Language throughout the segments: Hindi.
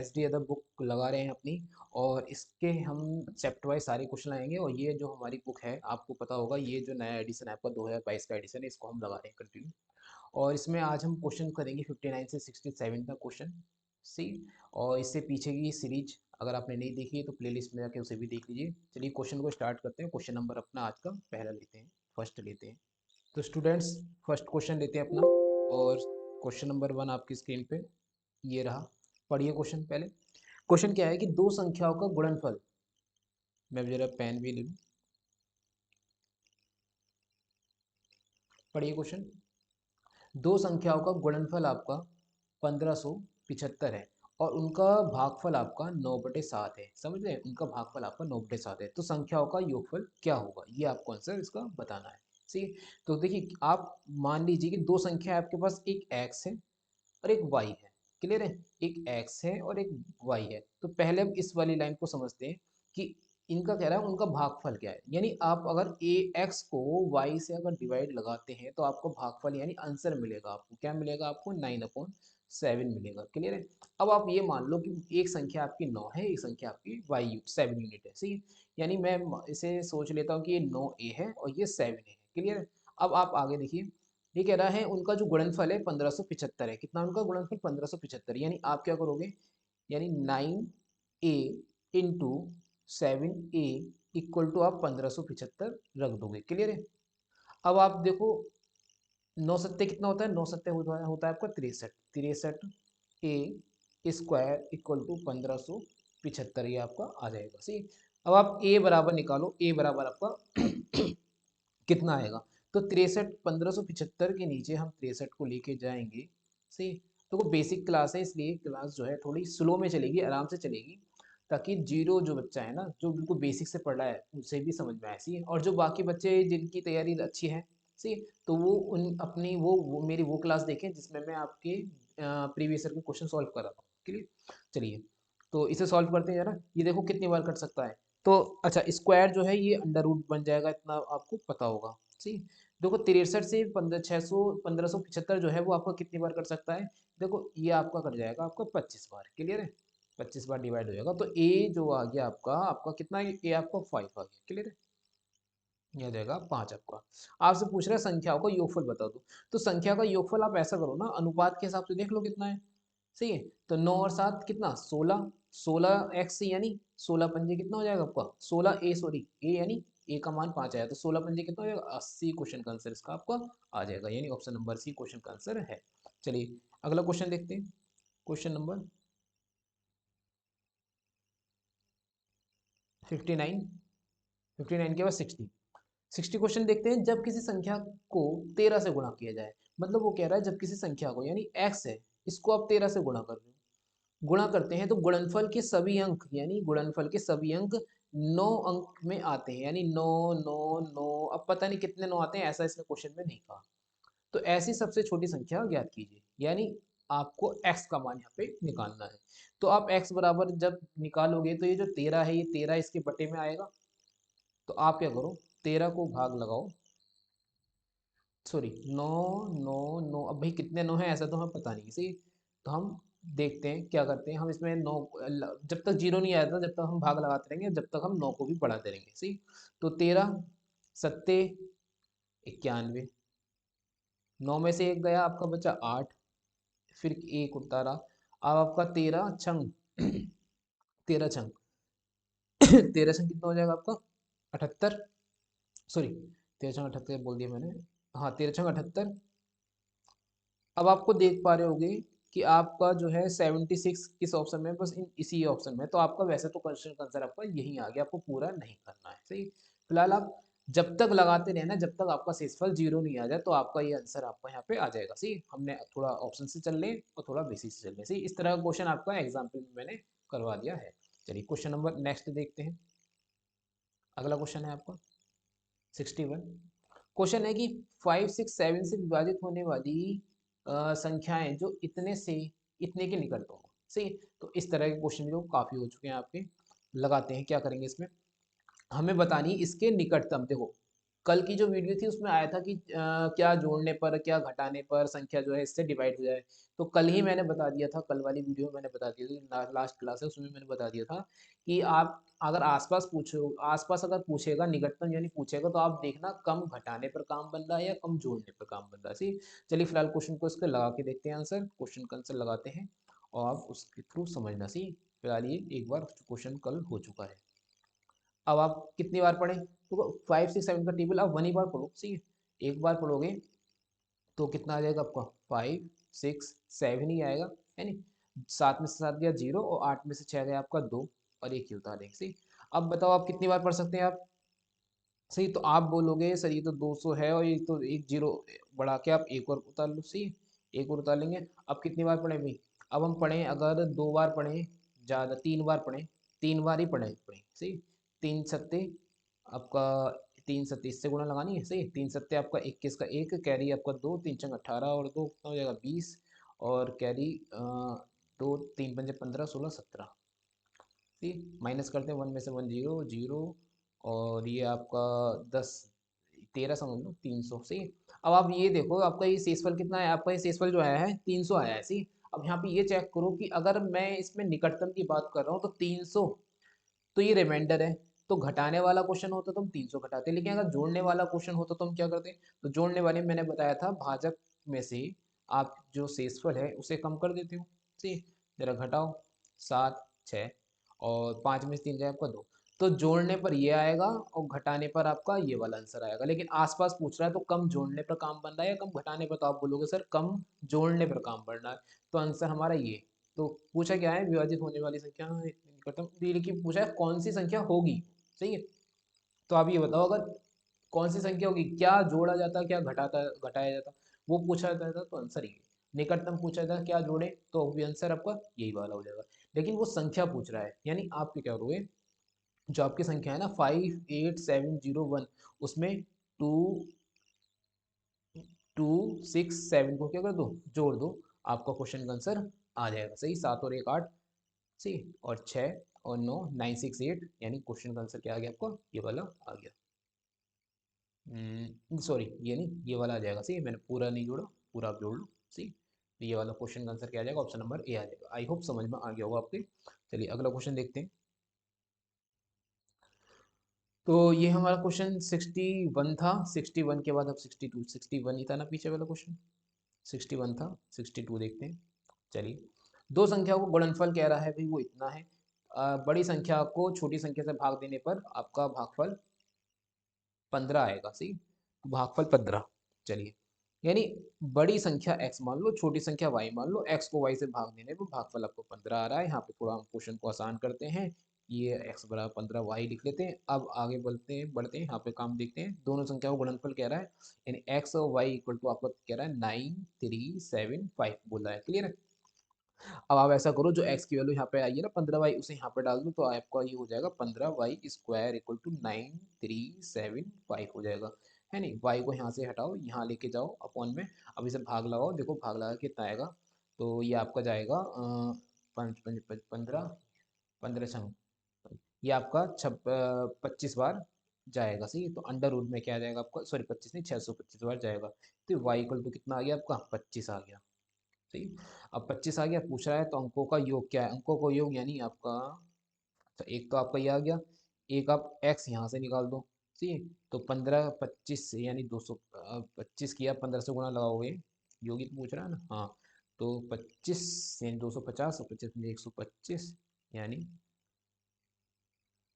एसडी अदर बुक लगा रहे हैं अपनी, और इसके हम चैप्टर वाइज सारे क्वेश्चन आएंगे। और ये जो हमारी बुक है आपको पता होगा, ये जो नया एडिशन है आपका 2022 का एडिशन है, इसको हम लगा रहे हैं कंटिन्यू। और इसमें आज हम क्वेश्चन करेंगे 59 से 67 तक क्वेश्चन सी। और इससे पीछे की सीरीज अगर आपने नहीं देखी है तो प्लेलिस्ट में जाके उसे भी देख लीजिए। चलिए क्वेश्चन को स्टार्ट करते हैं। क्वेश्चन नंबर अपना आज का पहला लेते हैं, फर्स्ट लेते हैं। तो स्टूडेंट्स फर्स्ट क्वेश्चन लेते हैं अपना, और क्वेश्चन नंबर 1 आपकी स्क्रीन पे ये रहा। पढ़िए क्वेश्चन पहले। क्वेश्चन क्या है कि दो संख्याओं का गुणनफल, मैं जरा पेन भी ले लूँ। पढ़िए क्वेश्चन। दो संख्याओं का गुणनफल आपका 1575 है, और उनका भागफल आपका 9/7 है। समझ रहे हैं, उनका भागफल आपका 9/7 है। तो संख्याओं का योगफल क्या होगा, ये आपको आंसर इसका बताना है। ठीक है, तो देखिए आप मान लीजिए कि दो संख्या है आपके पास, एक एक्स है और एक वाई है। क्लियर है, एक एक्स है और एक वाई है। तो पहले हम इस वाली लाइन को समझते हैं कि इनका कह रहा है उनका भागफल क्या है। यानी आप अगर ए एक्स को वाई से अगर डिवाइड लगाते हैं तो आपको भागफल यानी आंसर मिलेगा। आपको क्या मिलेगा, आपको 9/7 मिलेगा। क्लियर है। अब आप ये मान लो कि एक संख्या आपकी 9 है, एक संख्या आपकी वाई 7 यूनिट है। सही, यानी मैं इसे सोच लेता हूँ कि ये 9a है और ये 7a है। क्लियर है। अब आप आगे देखिए, ये कह रहा है उनका जो गुणनफल है 1575 है। कितना उनका गुणनफल, 1575। यानी आप क्या करोगे, यानी 9a into 7a equal to आप 1575 रख दोगे। क्लियर है। अब आप देखो 9 सत्ते कितना होता है, 9 सत्ते होता है आपका 63। 63a स्क्वायर इक्वल टू 1575, ये आपका आ जाएगा। सही। अब आप a बराबर निकालो, a बराबर आपका कितना आएगा। तो 63, 1575 के नीचे हम 63 को लेके जाएंगे। सही। तो वो बेसिक क्लास है, इसलिए क्लास जो है थोड़ी स्लो में चलेगी, आराम से चलेगी, ताकि जीरो जो बच्चा है ना, जो बिल्कुल बेसिक से पढ़ रहा है, उसे भी समझ में आए। सही है। और जो बाकी बच्चे जिनकी तैयारी अच्छी है, सही, तो वो उन अपनी वो मेरी वो क्लास देखें जिसमें मैं आपके प्रीवियस ईयर के क्वेश्चन सॉल्व कर रहा हूँ। क्लियर। चलिए, तो इसे सॉल्व करते हैं जरा। ये देखो कितनी बार कट सकता है। तो अच्छा, स्क्वायर जो है ये अंडर रूट बन जाएगा, इतना आपको पता होगा। ठीक। देखो 63 से 1575 जो है वो आपका कितनी बार कट सकता है। देखो ये आपका कट जाएगा आपका 25 बार। क्लियर है, 25 बार डिवाइड हो जाएगा। तो ए जो आ गया आपका, आपका कितना है, ए आपका 5 आ गया। क्लियर है, ये आ जाएगा 5 आपका। आपसे पूछ रहा है संख्याओं का योगफल बता दो। तो संख्या का योगफल आप ऐसा करो ना, अनुपात के हिसाब से देख लो कितना है। सही है। तो 9 और 7 कितना, 16। 16x यानी 16 पंजे कितना हो जाएगा आपका, 16a, सॉरी a यानी a का मान 5 आया, तो 16 पंजे कितना हो जाएगा, 80। क्वेश्चन का आंसर इसका आपका आ जाएगा, यानी ऑप्शन नंबर सी क्वेश्चन का आंसर है। चलिए अगला क्वेश्चन देखते हैं। क्वेश्चन नंबर 59, 59 के बाद 60। 60 क्वेश्चन देखते हैं। जब किसी संख्या को 13 से गुणा किया जाए, मतलब वो कह रहा है जब किसी संख्या को, यानी x है, इसको आप 13 से गुणा कर रहे हो, गुणा करते हैं, तो गुणनफल के सभी अंक, यानी गुणनफल के सभी अंक 9 अंक में आते हैं। यानी 9 9 9, अब पता नहीं कितने 9 आते हैं, ऐसा इसने क्वेश्चन में नहीं कहा। तो ऐसी सबसे छोटी संख्या ज्ञात कीजिए, यानी आपको x का मान यहाँ पे निकालना है। तो आप x बराबर जब निकालोगे तो ये जो 13 है, ये 13 इसके बटे में आएगा। तो आप क्या करो, 13 को भाग लगाओ, सॉरी 9 9 9, अब भाई कितने 9 है ऐसा तो हमें पता नहीं। सही। तो हम देखते हैं क्या करते हैं, हम इसमें 9, जब तक जीरो नहीं आया था जब तक हम भाग लगाते रहेंगे, जब तक हम 9 को भी बढ़ाते रहेंगे। सही। तो 13 सत्ते 91, 9 में से एक गया, आपका बचा 8, फिर एक उतारा। अब आपका 13 छंग 13 छंग 13 छंग कितना हो जाएगा आपका, 78, सॉरी 13 छंग 78 बोल दिया मैंने। हाँ 13 छंग 78। अब आपको देख पा रहे होगे कि आपका जो है 76 किस ऑप्शन में, बस इसी ऑप्शन में। तो आपका वैसे तो क्वेश्चन का आंसर आपका यही आ गया, आपको पूरा नहीं करना है। सही। फिलहाल आप जब तक लगाते रहना, जब तक आपका शेषफल जीरो नहीं आ जाए, तो आपका ये आंसर आपका यहाँ पे आ जाएगा। सही। हमने थोड़ा ऑप्शन से चल लें और थोड़ा बेसिक से चल लें। सही, इस तरह का क्वेश्चन आपका एग्जाम्पल में मैंने करवा दिया है। चलिए क्वेश्चन नंबर नेक्स्ट देखते हैं। अगला क्वेश्चन है आपका 61। क्वेश्चन है कि 5 6 7 से विभाजित होने वाली संख्याएं जो इतने से इतने के निकट हो। सही। तो इस तरह के क्वेश्चन जो काफी हो चुके हैं आपके। लगाते हैं, क्या करेंगे इसमें, हमें बतानी इसके निकटतम। देखो कल की जो वीडियो थी उसमें आया था कि क्या जोड़ने पर क्या घटाने पर संख्या जो है इससे डिवाइड हो जाए। तो कल ही मैंने बता दिया था, कल वाली वीडियो में मैंने बता दिया था, लास्ट क्लास है उसमें मैंने बता दिया था कि आप अगर आसपास पूछो, आसपास अगर पूछेगा निकटतम यानी पूछेगा, तो आप देखना कम घटाने पर काम बन रहा है या कम जोड़ने पर काम बन रहा है। सी चलिए फिलहाल क्वेश्चन को इसके लगा के देखते हैं आंसर, क्वेश्चन का आंसर लगाते हैं और आप उसके थ्रू समझना। सी फिलहाल ये एक बार क्वेश्चन कल हो चुका है। अब आप कितनी बार पढ़ें, तो 5 6 7 का टेबल आप वन ही बार पढ़ो। सही है, एक बार पढ़ोगे तो कितना आ जाएगा आपका 5 6 7 ही आएगा, है नी। 7 में से 7 गया 0 और 8 में से 6 गया आपका 2 और एक ही उतार देंगे। सही, अब बताओ आप कितनी बार पढ़ सकते हैं आप। सही, तो आप बोलोगे सर ये तो 200 है और ये तो एक जीरो बढ़ा के आप एक और उतार लो। सही, एक और उतार लेंगे। अब कितनी बार पढ़ें भाई, अब हम पढ़ें अगर 2 बार पढ़ें, ज़्यादा 3 बार पढ़ें, 3 बार ही पढ़ें। सही, 3 सत्ते आपका 3 सत्ते इससे गुणा लगानी है। सही, 3 सत्ते आपका 21 का एक कैरी आपका 2, 3 छंग 18 और 2 कितना हो जाएगा 20 और कैरी 2 3 पंजे 15 16 17। ठीक, माइनस करते हैं, 1 में से 1 0 0 और ये आपका 10 13 समझ लो 300। सही, अब आप ये देखो आपका ये शेषफल कितना है, आपका ये शेषफल जो आया है 300 आया है। सही, अब यहाँ पे ये चेक करो कि अगर मैं इसमें निकटतम की बात कर रहा हूँ तो 300, तो ये रिमाइंडर है। तो घटाने वाला क्वेश्चन होता तो हम 300 घटाते, लेकिन अगर जोड़ने वाला क्वेश्चन होता तो हम क्या करते, तो जोड़ने वाले में मैंने बताया था भाजक में से आप जो शेषफल है उसे कम कर देते हो। सही, जरा घटाओ 7 6 और 5 में से 3 जाए आपका 2, तो जोड़ने पर ये आएगा और घटाने पर आपका ये वाला आंसर आएगा। लेकिन आसपास पूछ रहा है तो कम जोड़ने पर काम बन रहा है या कम घटाने पर, तो आप बोलोगे सर कम जोड़ने पर काम बन रहा है, तो आंसर हमारा ये। तो पूछा क्या है, विभाजित होने वाली संख्या निकटतम, लेकिन पूछा है कौन सी संख्या होगी। सही है, तो आप ये बताओ अगर कौन सी संख्या होगी, क्या जोड़ा जाता क्या घटाया जाता, वो पूछा जाता तो आंसर ये। निकटतम पूछा जाता क्या जोड़े, तो भी आंसर आपका यही वाला हो जाएगा। लेकिन वो संख्या पूछ रहा है, यानी आप क्या करोगे, जो आपकी संख्या है ना 5 8 7 0 1, उसमें 2 2 6 7 को क्या कर दो, जोड़ दो, आपका क्वेश्चन का आंसर आ जाएगा। सही, 7 और 1 8, सी और 6 और 9 9 6 8, यानी क्वेश्चन का आंसर क्या आ गया आपका, ये वाला आ गया। सॉरी ये नहीं, ये वाला आ जाएगा। सही, मैंने पूरा नहीं जोड़ा, पूरा आप जोड़ लो। सही, तो ये वाला क्वेश्चन का आंसर क्या आ जाएगा, ऑप्शन नंबर ए आ जाएगा। आई होप समझ में आ गया होगा आपके। चलिए अगला क्वेश्चन देखते हैं। तो ये हमारा क्वेश्चन 61 था, 61 के बाद अब 62, 61 ही था ना पीछे वाला क्वेश्चन, 61 था, 62 देखते हैं। चलिए, दो संख्याओं को गुणनफल कह रहा है भाई, वो इतना है। बड़ी संख्या को छोटी संख्या से भाग देने पर आपका भागफल 15 आएगा। सही, तो भागफल 15। चलिए, यानी बड़ी संख्या x मान लो, छोटी संख्या y मान लो, x को y से भाग देने पर भागफल आपको 15 आ रहा है। यहाँ पे थोड़ा हम क्वेश्चन को आसान करते हैं, ये x बराबर 15 y लिख लेते हैं। अब आगे बढ़ते हैं यहाँ पे काम देखते हैं। दोनों संख्याओं को गुणनफल कह रहा है, यानी x और y इक्वल टू आपका कह रहा है 9 3 7 5 बोला है। क्लियर है, अब आप ऐसा करो, जो x की वैल्यू यहाँ पे आई है ना 15y, उसे यहाँ पे डाल दो, तो आपका ये हो जाएगा 15y² इक्वल टू 9375 हो जाएगा, है नहीं। y को यहाँ से हटाओ, यहाँ लेके जाओ अपॉन में, अब इसे भाग लगाओ, देखो भाग लगा के कितना आएगा, तो ये आपका जाएगा 15 15 छंग, ये आपका 25 बार जाएगा। सही, तो अंडर रूट में क्या आ जाएगा आपका, सॉरी 25 नहीं 625 बार जाएगा। तो y इक्वल टू कितना आ गया आपका 25 आ गया। सही, अब 25 आ गया, पूछ रहा है तो अंकों का योग क्या है, अंकों का योग यानी आपका, तो एक तो आपका ये आ गया, एक आप x यहाँ से निकाल दो। सही, तो 15 25 से यानी 200, 25 किया 15 से गुणा लगाओगे, योगी तो पूछ रहा है ना, हाँ, तो 25 यानी 250 और 25 में 125 यानी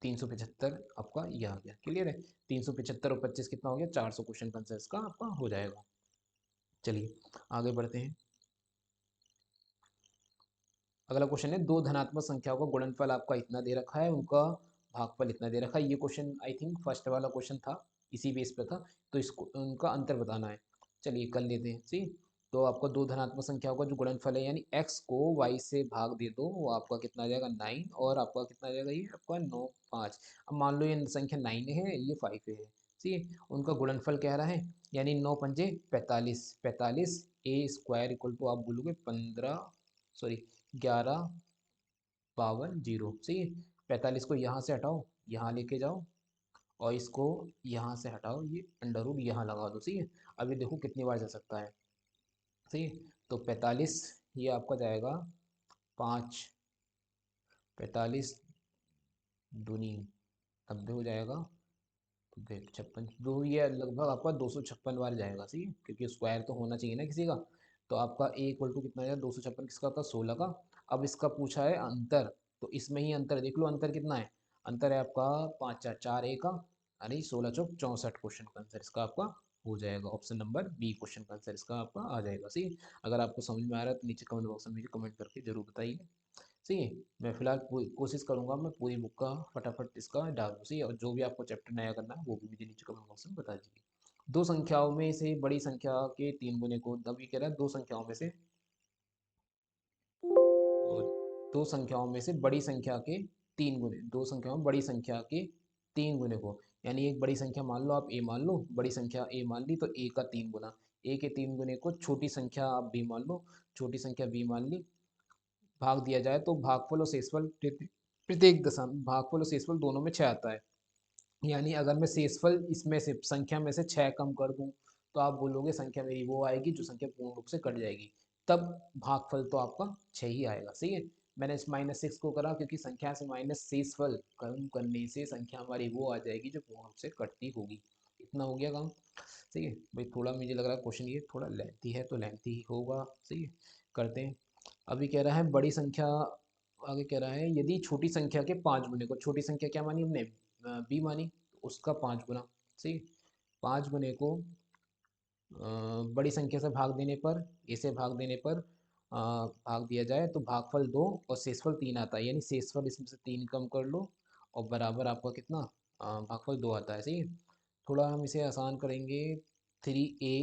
375 आपका ये आ गया। क्लियर है, 375 और 25 कितना हो गया 400, क्वेश्चन का आंसर इसका आपका हो जाएगा। चलिए आगे बढ़ते हैं। अगला क्वेश्चन है, दो धनात्मक संख्याओं का गुणनफल आपका इतना दे रखा है, उनका भागफल इतना दे रखा है। ये क्वेश्चन आई थिंक फर्स्ट वाला क्वेश्चन था, इसी बेस पे था, तो इसको उनका अंतर बताना है। चलिए कर लेते हैं। सी, तो आपका दो धनात्मक संख्याओं का जो गुणनफल है, यानी x को y से भाग दे दो, वो आपका कितना आ जाएगा 9, और आपका कितना आ जाएगा, ये आपका 9 5। अब मान लो ये संख्या 9 है, ये 5 है। सी, उनका गुणनफल कह रहा है, यानी 9 पंजे 45, 45 a² इक्वल टू आप बोलोगे 15, सॉरी 11 52 0। सही है, 45 को यहाँ से हटाओ, यहाँ लेके जाओ और इसको यहाँ से हटाओ, ये अंडर रूट यहाँ लगा दो, सही है। अभी देखो कितनी बार जा सकता है, सही है। तो 45 ये आपका जाएगा 5, 45 दूनी 90 हो जाएगा। तो देख 56 दो, ये लगभग आपका 256 बार जाएगा, सही है, क्योंकि स्क्वायर तो होना चाहिए ना किसी का। तो आपका ए इक्वल टू कितना आएगा, 256 किसका था, 16 का। अब इसका पूछा है अंतर, तो इसमें ही अंतर देख लो, अंतर कितना है, अंतर है आपका 5 4 4 ए का, अरे 16 चौक 64। क्वेश्चन का आंसर इसका आपका हो जाएगा ऑप्शन नंबर बी, क्वेश्चन का आंसर इसका आपका आ जाएगा, सही। अगर आपको समझ में आ रहा है तो नीचे कमेंट बॉक्स में मुझे कमेंट करके जरूर बताइए, सही है। मैं फिलहाल कोशिश करूंगा मैं पूरी बुक का फटाफट इसका डाल दूँ, सही है। और जो भी आपको चैप्टर नया करना है वो भी मुझे नीचे कमेंट बॉक्स में बता दीजिए। दो संख्याओं में से बड़ी संख्या के तीन गुने को, तब ये कह रहा है दो संख्याओं में से, और दो संख्याओं में से बड़ी संख्या के तीन गुने, दो संख्याओं में बड़ी संख्या के तीन गुने को, यानी एक बड़ी संख्या मान लो, आप ए मान लो, बड़ी संख्या ए मान ली, तो ए का तीन गुना, ए के तीन गुने को छोटी संख्या आप बी मान लो, छोटी संख्या बी मान ली, भाग दिया जाए तो भागफल और शेषफल प्रत्येक दशा में, भागफल और शेषफल दोनों में 6 आता है। यानी अगर मैं शेषफल इसमें से संख्या में से 6 कम कर दूं, तो आप बोलोगे संख्या मेरी वो आएगी जो संख्या पूर्ण रूप से कट जाएगी, तब भागफल तो आपका 6 ही आएगा, सही है। मैंने इस -6 को करा क्योंकि संख्या से माइनस शेषफल कम करने से संख्या हमारी वो आ जाएगी जो पूर्ण रूप से कटती होगी। इतना हो गया काम, सही है भाई। थोड़ा मुझे लग रहा है क्वेश्चन ये थोड़ा लेंथी है, तो लेंथी ही होगा, सही है। करते हैं। अभी कह रहा है बड़ी संख्या, आगे कह रहा है यदि छोटी संख्या के 5 गुने को, छोटी संख्या क्या मानी हमने, बी मानी, तो उसका 5 गुना, सही। 5 गुने को बड़ी संख्या से भाग देने पर, ए से भाग देने पर भाग दिया जाए तो भागफल 2 और शेषफल 3 आता है, यानी शेषफल इसमें से 3 कम कर लो और बराबर आपका कितना, भागफल 2 आता है, सही है। थोड़ा हम इसे आसान करेंगे, 3a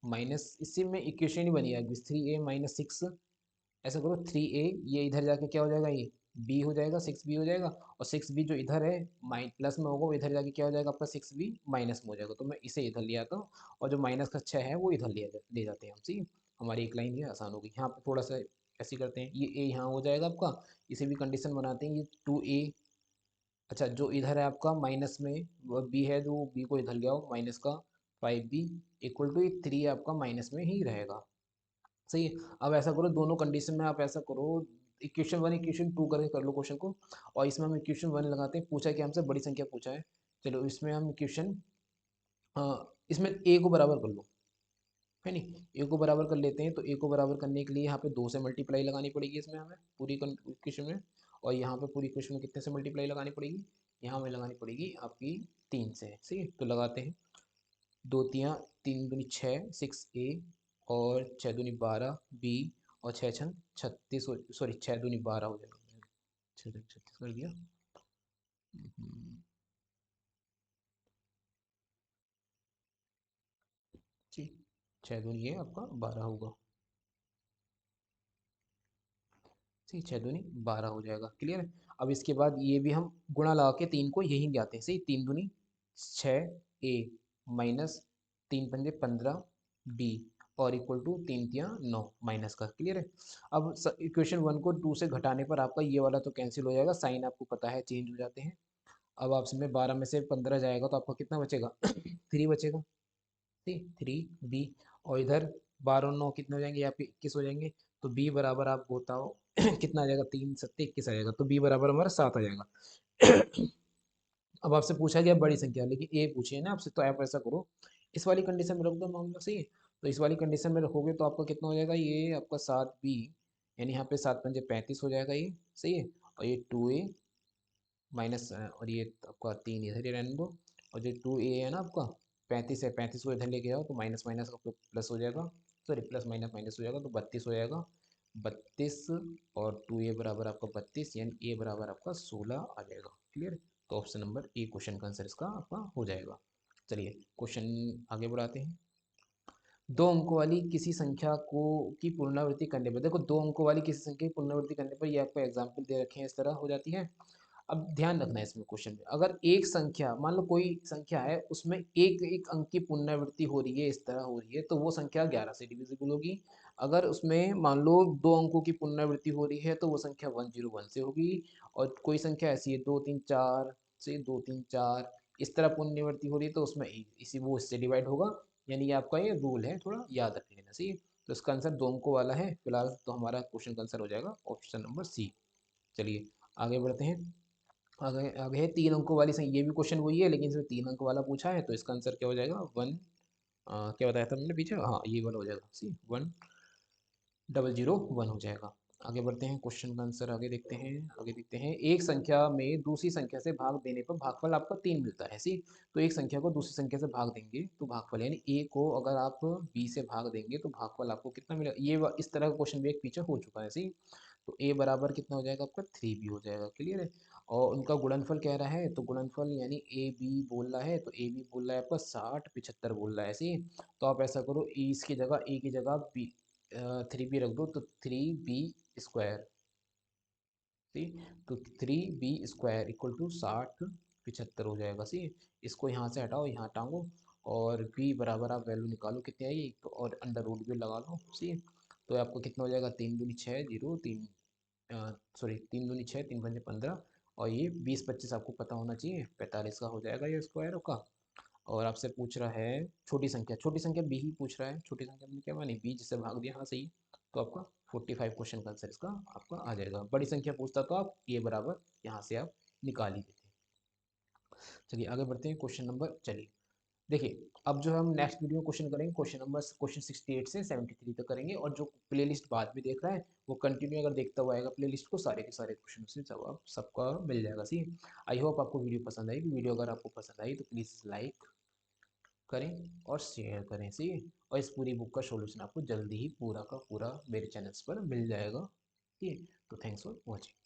माइनस, इससे में इक्वेशन ही बनी है 3a - 6, ऐसा करो 3a, ये इधर जाके क्या हो जाएगा, ये b हो जाएगा, 6b हो जाएगा, और 6b जो इधर है माइन प्लस में होगा, वो इधर जाके क्या हो जाएगा आपका 6b माइनस में हो जाएगा, तो मैं इसे इधर ले आता हूँ, और जो माइनस का 6 है वो इधर ले जाते हैं हम, ठीक है। हमारी एक लाइन ये आसान होगी। यहाँ पे थोड़ा सा ऐसे करते हैं, ये a यहाँ हो जाएगा आपका, इसे भी कंडीशन बनाते हैं, ये 2a, अच्छा जो इधर है आपका माइनस में वो b है, जो b को इधर ले आओ माइनस का 5b इक्वल टू 3 आपका माइनस में ही रहेगा, सही है। अब ऐसा करो दोनों कंडीशन में, आप ऐसा करो इक्वेशन 1 इक्वेशन 2 करके कर लो क्वेश्चन को, और इसमें हम इक्वेशन 1 लगाते हैं, पूछा कि हमसे बड़ी संख्या पूछा है, चलो इसमें हम इक्वेशन, इसमें a को बराबर कर लो, है नहीं, a को बराबर कर लेते हैं, तो a को बराबर करने के लिए यहाँ पे 2 से मल्टीप्लाई लगानी पड़ेगी इसमें हमें पूरी इक्वेशन में, और यहाँ पे पूरी इक्वेशन में कितने से मल्टीप्लाई लगानी पड़ेगी, यहाँ में लगानी पड़ेगी आपकी 3 से, सही है। तो लगाते हैं, दो तियाँ, 3 दूनी 6 6a, और 6 दूनी 12 b, और 6 छन 36, सॉरी 6 दूनी 12 हो जाएगा, 6 दूनी 36 कर दिया। जी, 6 दूनी ये आपका 12 होगा, ठीक, 6 दूनी 12 हो जाएगा, क्लियर है। अब इसके बाद ये भी हम गुणा लगा के 3 को यहीं ले आते हैं, सही, 3 दूनी 6a माइनस 3 पंजे 15 b, और इक्वल टू 3 तियाँ 9 माइनस का, क्लियर है। अब इक्वेशन 1 को 2 से घटाने पर आपका ये वाला तो कैंसिल हो जाएगा, साइन आपको पता है चेंज हो जाते हैं। अब आपसे में 12 में से 15 जाएगा तो आपका कितना बचेगा 3 बचेगा, ठीक, 3b, और इधर 12 और 9 कितने हो जाएंगे, यहाँ पे 21 हो जाएंगे, तो b बराबर आप बताओ कितना आ जाएगा, 3 सत्ते 21 आ जाएगा, तो b बराबर हमारा 7 आ जाएगा। अब आपसे पूछा गया बड़ी संख्या, लेकिन ए पूछी है ना आपसे, तो आप ऐसा करो इस वाली कंडीशन में रख दो मामला, सही है। तो इस वाली कंडीशन में रखोगे तो आपका कितना हो जाएगा, ये आपका 7b, यानी यहाँ पे 7 पंजे 35 हो जाएगा ये, सही है। और ये 2a माइनस, और ये आपका 3 इधर ही रहने दो, और जो 2a है ना आपका 35 है, 35 को इधर लेके आओ तो माइनस माइनस का प्लस हो जाएगा, सॉरी प्लस माइनस माइनस हो जाएगा, तो 32 हो जाएगा, 32, और 2a बराबर आपका 32, यानी a बराबर आपका 16 आ जाएगा, क्लियर। तो ऑप्शन नंबर ए क्वेश्चन का आंसर इसका आपका हो जाएगा। चलिए क्वेश्चन आगे बढ़ाते हैं। दो अंकों वाली किसी संख्या को की पुनरावृत्ति करने पर, देखो दो अंकों वाली किसी संख्या की पुनरावृत्ति करने पर, ये आपको एग्जाम्पल दे रखे हैं, इस तरह हो जाती है। अब ध्यान रखना है इसमें क्वेश्चन में, अगर एक संख्या मान लो कोई संख्या है उसमें एक एक अंक की पुनरावृत्ति हो रही है, इस तरह हो रही है, तो वो संख्या 11 से डिविजिबल होगी। अगर उसमें मान लो दो अंकों की पुनरावृत्ति हो रही है तो वो संख्या 101 से होगी। और कोई संख्या ऐसी है 2 3 4 से 2 3 4 इस तरह पुनरावृत्ति हो रही है तो उसमें इसी वो इससे डिवाइड होगा, यानी कि आपका ये रूल है, थोड़ा याद रख लेना। सही, तो इसका आंसर 2 अंकों वाला है फिलहाल, तो हमारा क्वेश्चन का आंसर हो जाएगा ऑप्शन नंबर सी। चलिए आगे बढ़ते हैं। आगे आगे है 3 अंकों वाली संख्या, ये भी क्वेश्चन वही है लेकिन इसमें 3 अंक वाला पूछा है, तो इसका आंसर क्या हो जाएगा, वन, क्या बताया था मैंने पीछे, हाँ ये वाला हो जाएगा, सी 1001 हो जाएगा। आगे बढ़ते हैं, क्वेश्चन का आंसर आगे देखते हैं। आगे देखते हैं, एक संख्या में दूसरी संख्या से भाग देने पर भागफल आपका 3 मिलता है। सी, तो एक संख्या को दूसरी संख्या से भाग देंगे तो भागफल, यानी ए को अगर आप बी से भाग देंगे तो भागफल आपको कितना मिलेगा, ये इस तरह का क्वेश्चन भी एक पीछे हो चुका है। सी, तो ए बराबर कितना हो जाएगा आपका 3b हो जाएगा, क्लियर है। और उनका गुणनफल कह रहा है, तो गुणनफल यानी ए बी बोल रहा है, तो ए बी बोल रहा है आपका 60 75 बोल रहा है। सी, तो आप ऐसा करो, इसकी जगह ए की जगह बी 3b रख दो, तो 3b² सी, तो 3b² इक्वल टू 60 75 हो जाएगा। सी, इसको यहाँ से हटाओ, यहाँ टांगो, और b बराबर आप वैल्यू निकालो कितनी आएगी, तो और अंडर रूट भी लगा लो। सी, तो आपको कितना हो जाएगा, 3 दूनी 6 जीरो, 3 तीन पंजे 15, और ये 20 25 आपको पता होना चाहिए, 45 का हो जाएगा ये स्क्वायर का। और आपसे पूछ रहा है छोटी संख्या बी ही पूछ रहा है, छोटी संख्या में क्या मानी, बी जिससे भाग दिया, हाँ सही। तो आपका 45 क्वेश्चन का आंसर इसका आपका आ जाएगा। बड़ी संख्या पूछता तो आप ये बराबर यहाँ से आप निकाल ही देते। चलिए आगे बढ़ते हैं, क्वेश्चन नंबर, चलिए देखिए, अब जो हम नेक्स्ट वीडियो में क्वेश्चन करेंगे, क्वेश्चन 68 से 73 तक करेंगे, और जो प्लेलिस्ट बाद में देख रहा है वो कंटिन्यू अगर देखता हुआ आएगा प्लेलिस्ट को, सारे के सारे क्वेश्चन से जवाब सबका मिल जाएगा। सी, आई होप आपको वीडियो पसंद आई। वीडियो अगर आपको पसंद आई तो प्लीज़ लाइक करें और शेयर करें। सी, और इस पूरी बुक का सॉल्यूशन आपको जल्दी ही पूरा का पूरा मेरे चैनल्स पर मिल जाएगा। ठीक है, तो थैंक्स फॉर वॉचिंग।